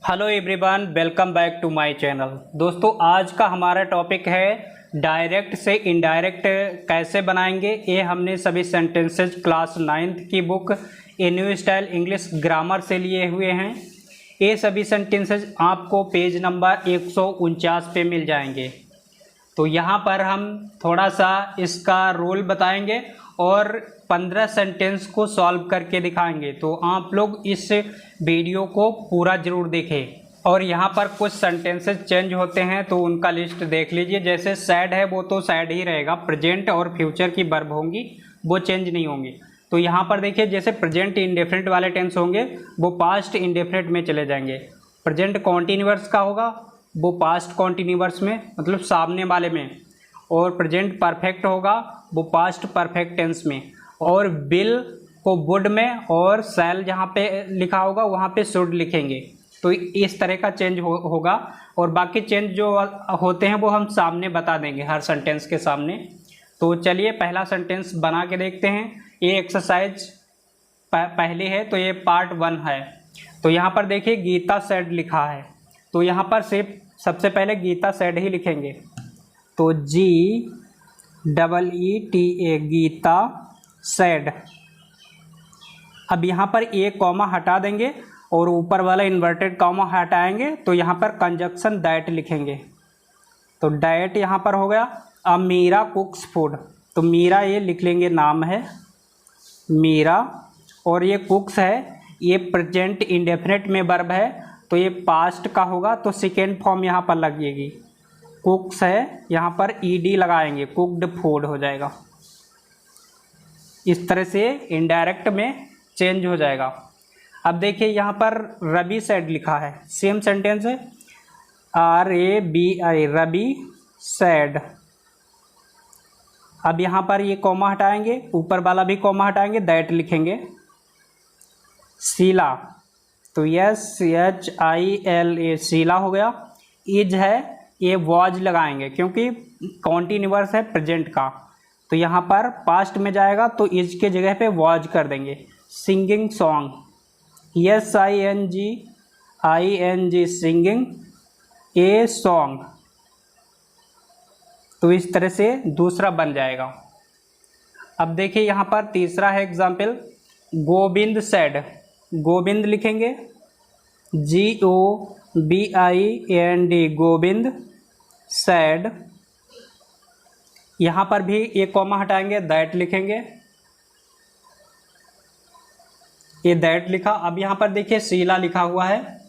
Hello everyone, welcome back to my channel. दोस्तों, आज का हमारा टॉपिक है डायरेक्ट से इनडायरेक्ट कैसे बनाएंगे। ये हमने सभी सेंटेंसेस क्लास 9th की book a new style English grammar से लिए हुए हैं। ये सभी सेंटेंसेस आपको पेज नंबर 149 पे मिल जाएंगे। तो यहाँ पर हम थोड़ा सा इसका रूल बताएंगे और 15 सेंटेंस को सॉल्व करके दिखाएंगे। तो आप लोग इस वीडियो को पूरा ज़रूर देखें। और यहाँ पर कुछ सेंटेंसेस चेंज होते हैं तो उनका लिस्ट देख लीजिए। जैसे सैड है वो तो सैड ही रहेगा, प्रेजेंट और फ्यूचर की वर्ब होंगी वो चेंज नहीं होंगी। तो यहाँ पर देखिए, जैसे प्रेजेंट इंडेफिनिट वाले टेंस होंगे वो पास्ट इंडेफिनिट में चले जाएंगे। प्रेजेंट कॉन्टिन्यूअस का होगा वो पास्ट कॉन्टिन्यूअस में, मतलब सामने वाले में। और प्रेजेंट परफेक्ट होगा वो पास्ट परफेक्ट टेंस में। और विल को वुड में, और शैल जहाँ पे लिखा होगा वहाँ पे शुड लिखेंगे। तो इस तरह का चेंज होगा। और बाकी चेंज जो होते हैं वो हम सामने बता देंगे, हर सेंटेंस के सामने। तो चलिए पहला सेंटेंस बना के देखते हैं। ये एक्सरसाइज पहली है, तो ये पार्ट 1 है। तो यहाँ पर देखिए गीता सेड लिखा है, तो यहाँ पर सिर्फ सबसे पहले गीता सेड ही लिखेंगे। तो GEETA गीता सेड। अब यहाँ पर एक कॉमा हटा देंगे और ऊपर वाला इन्वर्टेड कॉमा हटाएंगे, तो यहाँ पर कंजक्शन दैट लिखेंगे। तो दैट यहाँ पर हो गया। अब मीरा कुक्स फूड, तो मीरा ये लिख लेंगे, नाम है मीरा। और ये कुक्स है, ये प्रेजेंट इंडेफिनिट में वर्ब है, तो ये पास्ट का होगा, तो सेकेंड फॉर्म यहाँ पर लगेगी। कुक्स है, यहाँ पर ED लगाएंगे, कुक्ड फूड हो जाएगा। इस तरह से इनडायरेक्ट में चेंज हो जाएगा। अब देखिए यहाँ पर रवि सेड लिखा है, सेम सेंटेंस है, RABI रवि सेड। अब यहाँ पर ये कॉमा हटाएंगे, ऊपर वाला भी कॉमा हटाएंगे, दैट लिखेंगे। शीला, तो SHILA शीला हो गया। इज है, ये वॉज लगाएंगे क्योंकि कॉन्टिन्यूअस है प्रेजेंट का, तो यहाँ पर पास्ट में जाएगा तो इज के जगह पे वॉज कर देंगे। Singing song, SINGING singing, a song. तो इस तरह से दूसरा बन जाएगा। अब देखिए यहाँ पर तीसरा है एग्जाम्पल, गोविंद सेड। गोविंद लिखेंगे, GOVIND गोविंद सेड। यहाँ पर भी एक कॉमा हटाएंगे, दैट लिखेंगे, ये दैट लिखा। अब यहाँ पर देखिए शीला लिखा हुआ है,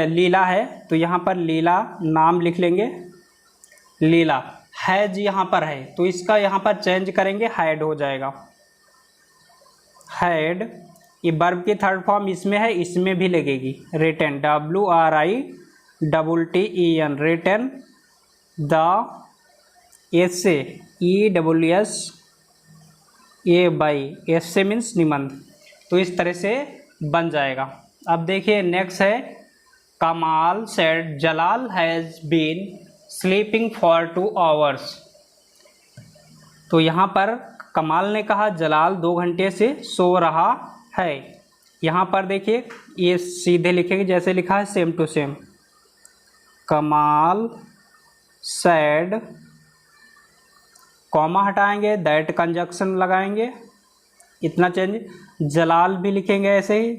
लीला है, तो यहाँ पर लीला नाम लिख लेंगे, लीला। हैज यहाँ पर है, तो इसका यहाँ पर चेंज करेंगे, हैड हो जाएगा, हैड। ये वर्ब की थर्ड फॉर्म इसमें है, इसमें भी लगेगी, written, WRITTEN written. The essay, EWSAY essay means निबंध। तो इस तरह से बन जाएगा। अब देखिए नेक्स्ट है, Kamal said Jalal has been sleeping for 2 hours। तो यहाँ पर कमाल ने कहा जलाल 2 घंटे से सो रहा है। यहाँ पर देखिए ये सीधे लिखेंगे जैसे लिखा है, सेम टू सेम। कमाल सेड, कॉमा हटाएंगे, दैट कंजक्शन लगाएंगे, इतना चेंज। जलाल भी लिखेंगे ऐसे ही,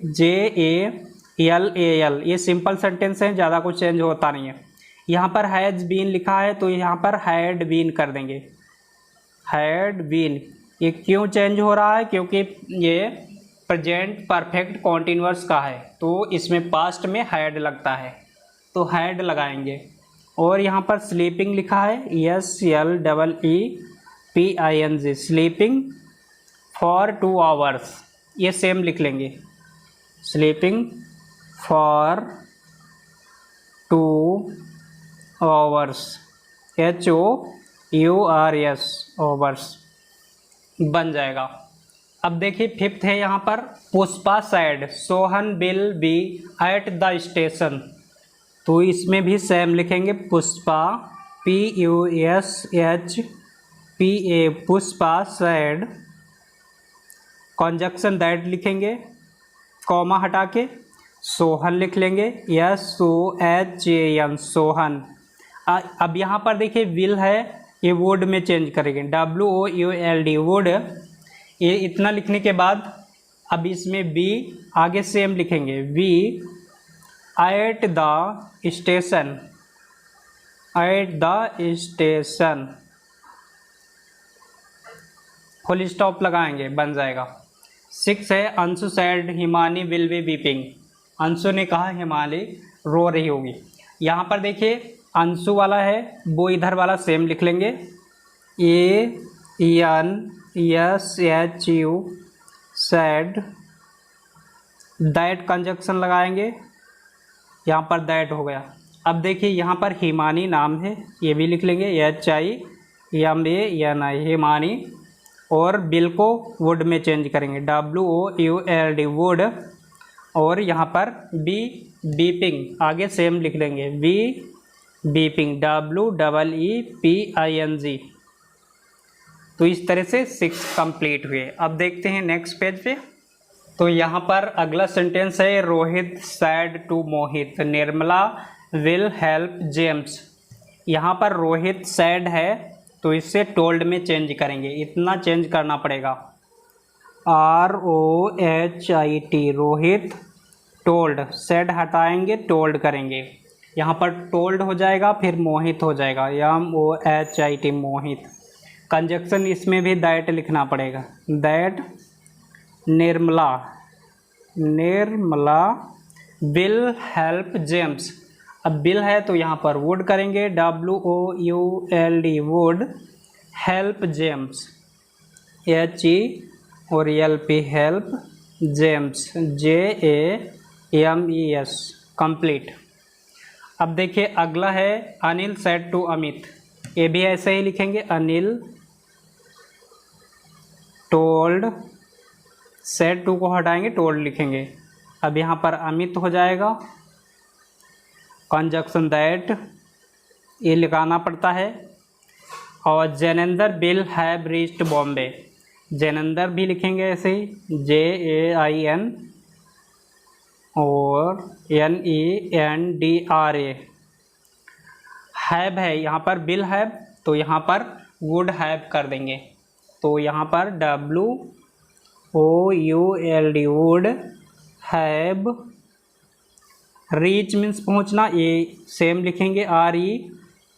JALAL। ये सिंपल सेंटेंस है, ज़्यादा कुछ चेंज होता नहीं है। यहाँ पर हैज़ बीन लिखा है, तो यहाँ पर हैड बीन कर देंगे, हैड बीन। ये क्यों चेंज हो रहा है? क्योंकि ये प्रेजेंट परफेक्ट कॉन्टिन्यूअस का है, तो इसमें पास्ट में हैड लगता है, तो हैड लगाएंगे। और यहाँ पर स्लीपिंग लिखा है, SLEEPING स्लीपिंग फॉर 2 hours। ये सेम लिख लेंगे, sleeping for 2 hours, HOURS hours बन जाएगा। अब देखिए फिफ्थ है यहाँ पर, Pushpa sad Sohan will be eight the station. तो इसमें भी सेम लिखेंगे, Pushpa PUSHPA Pushpa sad, conjunction that लिखेंगे, कॉमा हटा के, सोहन लिख लेंगे, SOHAN सोहन। अब यहाँ पर देखिए विल है, ये वुड में चेंज करेंगे, WOULD वुड। ये इतना लिखने के बाद अब इसमें बी आगे सेम लिखेंगे, we at the station, at the station, full stop लगाएंगे, बन जाएगा। 6 है Anshu said Himani will be weeping, Anshu ने कहा हिमानी रो रही होगी। यहाँ पर देखिए अंशु वाला है, वो इधर वाला सेम लिख लेंगे, ANSHU सैड, दैट कंजक्शन लगाएंगे, यहाँ पर दैट हो गया। अब देखिए यहाँ पर हिमानी नाम है, ये भी लिख लेंगे, HIMANI हिमानी, और बिल को वुड में चेंज करेंगे, WOULD वुड, और यहाँ पर बी बीपिंग आगे सेम लिख देंगे, बी बीपिंग, WEEPING। तो इस तरह से 6 कंप्लीट हुए। अब देखते हैं नेक्स्ट पेज पे। तो यहाँ पर अगला सेंटेंस है, Rohit said to Mohit, Nirmala will help James. यहाँ पर रोहित सैड है तो इससे टोल्ड में चेंज करेंगे, इतना चेंज करना पड़ेगा, ROHIT रोहित, टोल्ड, सैड हटाएंगे टोल्ड करेंगे, यहाँ पर टोल्ड हो जाएगा, फिर मोहित हो जाएगा, MOHIT मोहित। कंजक्शन इसमें भी दैट लिखना पड़ेगा, that Nirmala, Nirmala will help James. अब बिल है तो यहाँ पर वुड करेंगे, WOULD would, help James, HE और LP help James, JAMES complete. अब देखिए अगला है, अनिल सेड टू अमित, ये भी ऐसे ही लिखेंगे, अनिल टोल्ड, सेड टू को हटाएंगे टोल्ड लिखेंगे। अब यहाँ पर अमित हो जाएगा, कंजक्शन दैट ये लगाना पड़ता है, और जैनेंदर विल हैव रीच्ड बॉम्बे, जैनेंदर भी लिखेंगे ऐसे ही, JAIN और NENDRA। हैव है यहाँ पर, विल हैव, तो यहाँ पर वुड हैव कर देंगे, तो यहाँ पर WOULD would have, reach means पहुँचना, ये सेम लिखेंगे,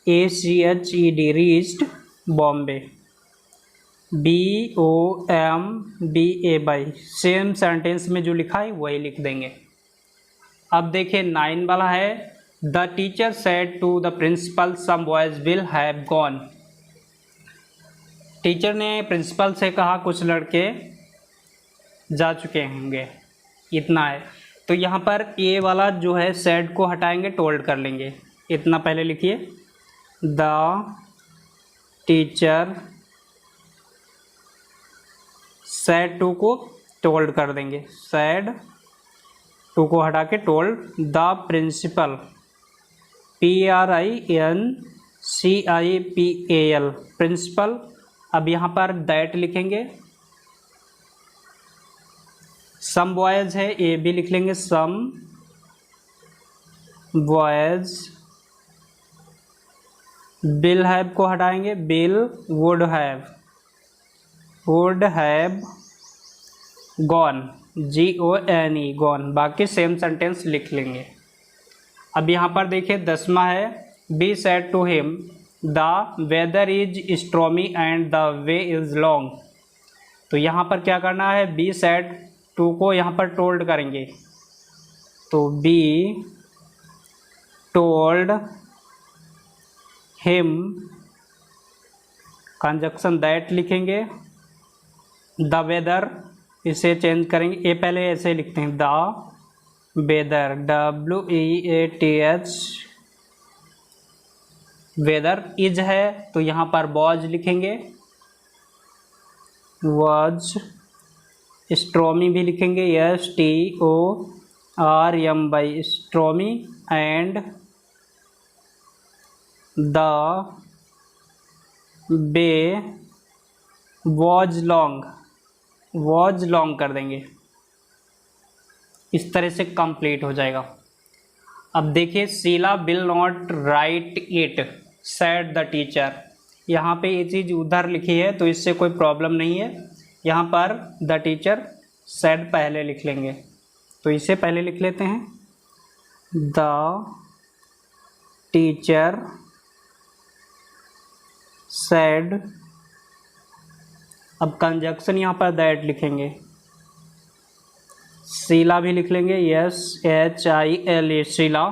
REACHED reached Bombay, BOMBAY same sentence में जो लिखा है वही लिख देंगे। अब देखिए 9 वाला है, the teacher said to the principal some boys will have gone, teacher ने प्रिंसिपल से कहा कुछ लड़के जा चुके होंगे, इतना है। तो यहाँ पर ए वाला जो है सेड को हटाएंगे टोल्ड कर लेंगे, इतना पहले लिखिए, द टीचर सेड टू को टोल्ड कर देंगे, सेड टू को हटा के told, the principal PRINCIPAL principal. अब यहाँ पर दैट लिखेंगे, सम बॉयज है, ये भी लिख लेंगे, सम बॉयज, विल हैव को हटाएंगे, will would have gone, GONE gone, बाकी सेम सेंटेंस लिख लेंगे। अब यहाँ पर देखिए 10वां है, he said to him the weather is stormy and the way is long. तो यहाँ पर क्या करना है, बी सेड टू को यहाँ पर टोल्ड करेंगे, तो be told him, conjunction that लिखेंगे, द वेदर इसे चेंज करेंगे, ये पहले ऐसे लिखते हैं, the weather, WEATH weather, is है तो यहाँ पर वॉज लिखेंगे, वॉज, स्ट्रॉमी भी लिखेंगे, STORMY stormy, and the way was long कर देंगे, इस तरह से कंप्लीट हो जाएगा। अब देखिए Sheela will not write it said the teacher. यहाँ पे ये चीज़ उधर लिखी है तो इससे कोई प्रॉब्लम नहीं है। यहाँ पर द टीचर सेड पहले लिख लेंगे, तो इसे पहले लिख लेते हैं द टीचर सेड। अब कंजक्शन यहाँ पर दैट लिखेंगे, शीला भी लिख लेंगे, SHILA शीला।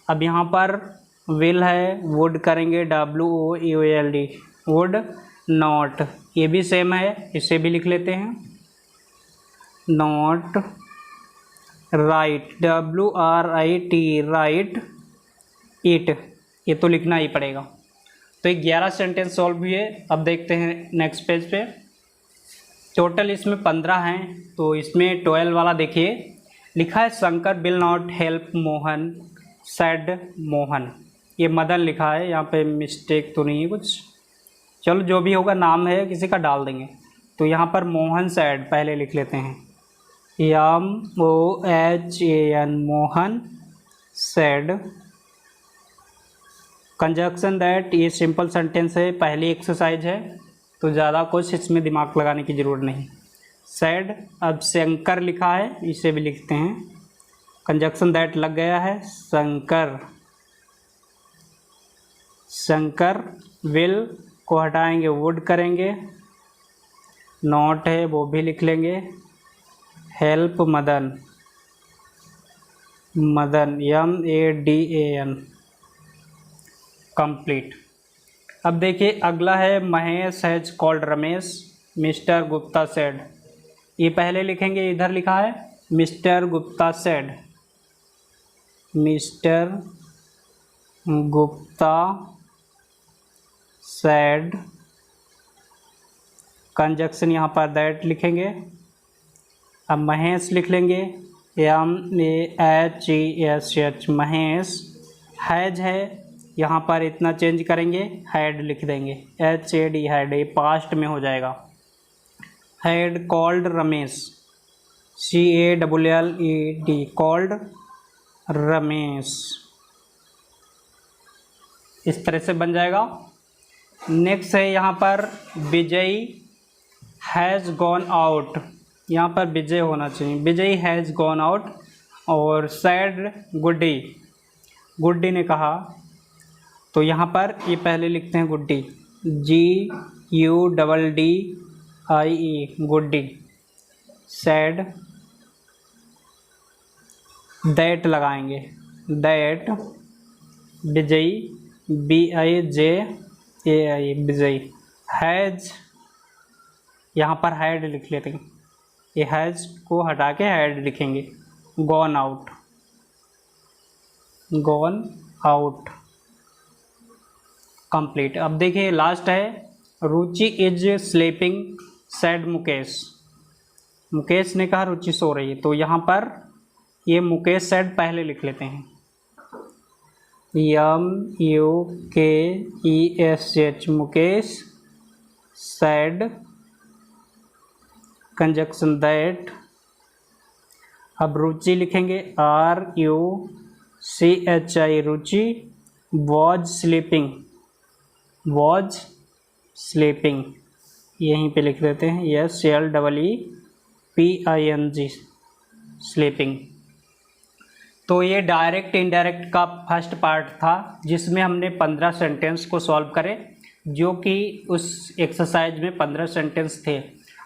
अब यहाँ पर विल है, वुड करेंगे WOULD, वुड नॉट, ये भी सेम है, इसे भी लिख लेते हैं not right WRIT right it, ये तो लिखना ही पड़ेगा। तो ये 11 सेंटेंस सॉल्व हुए। अब देखते हैं नेक्स्ट पेज पे। टोटल इसमें 15 हैं, तो इसमें 12 वाला देखिए लिखा है Shankar will not help Mohan said Mohan. ये मदन लिखा है, यहाँ पे मिस्टेक तो नहीं है कुछ, चलो जो भी होगा नाम है किसी का डाल देंगे। तो यहाँ पर मोहन सेड पहले लिख लेते हैं MOHAN Mohan said. Conjunction that, ये सिंपल सेंटेंस है, पहली एक्सरसाइज है तो ज़्यादा कुछ इसमें दिमाग लगाने की ज़रूरत नहीं। सेड, अब शंकर लिखा है, इसे भी लिखते हैं, कंजक्शन दैट लग गया है शंकर। शंकर विल को हटाएंगे वुड करेंगे, नॉट है वो भी लिख लेंगे, help Madan, Madan MADAN complete. अब देखिए अगला है Mahesh has called Ramesh mister Gupta said. ये पहले लिखेंगे, इधर लिखा है mister Gupta said, mister Gupta said. Conjunction यहाँ पर दैट लिखेंगे। अब महेश लिख लेंगे MAHESH महेश। हैज है, यहाँ पर इतना चेंज करेंगे, हैड लिख देंगे HAD हैड, ये पास्ट में हो जाएगा। Had called Ramesh CALLED called Ramesh, इस तरह से बन जाएगा। नेक्स्ट है यहाँ पर विजय हैज़ गॉन आउट, यहाँ पर विजय होना चाहिए, विजय हैज़ गॉन आउट। और सैड गुड्डी, गुड्डी ने कहा, तो यहाँ पर ये पहले लिखते हैं गुड्डी GUDDIE गुड्डी। सैड दैट लगाएंगे, that Vijay BIJAI Vijay. Has, यहाँ पर हैड लिख लेते हैं, ये हैज को हटा के हैड लिखेंगे, gone out, gone out complete. अब देखिए लास्ट है Ruchi is sleeping said Mukesh. Mukesh ने कहा रुचि सो रही है, तो यहाँ पर ये मुकेश सेड पहले लिख लेते हैं MUKESH Mukesh said. Conjunction that. अब रुचि लिखेंगे RUCHI Ruchi. Was sleeping, was sleeping यहीं पे लिख देते हैं SLEEPING स्लीपिंग। तो ये डायरेक्ट इनडायरेक्ट का फर्स्ट पार्ट था जिसमें हमने 15 सेंटेंस को सॉल्व करे, जो कि उस एक्सरसाइज में 15 सेंटेंस थे।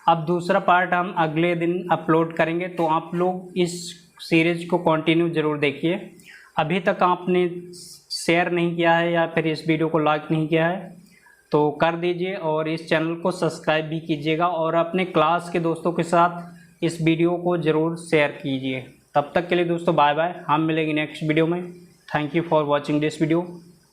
अब दूसरा पार्ट हम अगले दिन अपलोड करेंगे, तो आप लोग इस सीरीज को कंटिन्यू ज़रूर देखिए। अभी तक आपने शेयर नहीं किया है या फिर इस वीडियो को लाइक नहीं किया है तो कर दीजिए, और इस चैनल को सब्सक्राइब भी कीजिएगा, और अपने क्लास के दोस्तों के साथ इस वीडियो को ज़रूर शेयर कीजिए। तब तक के लिए दोस्तों बाय बाय, हम मिलेंगे नेक्स्ट वीडियो में। Thank you for watching this video.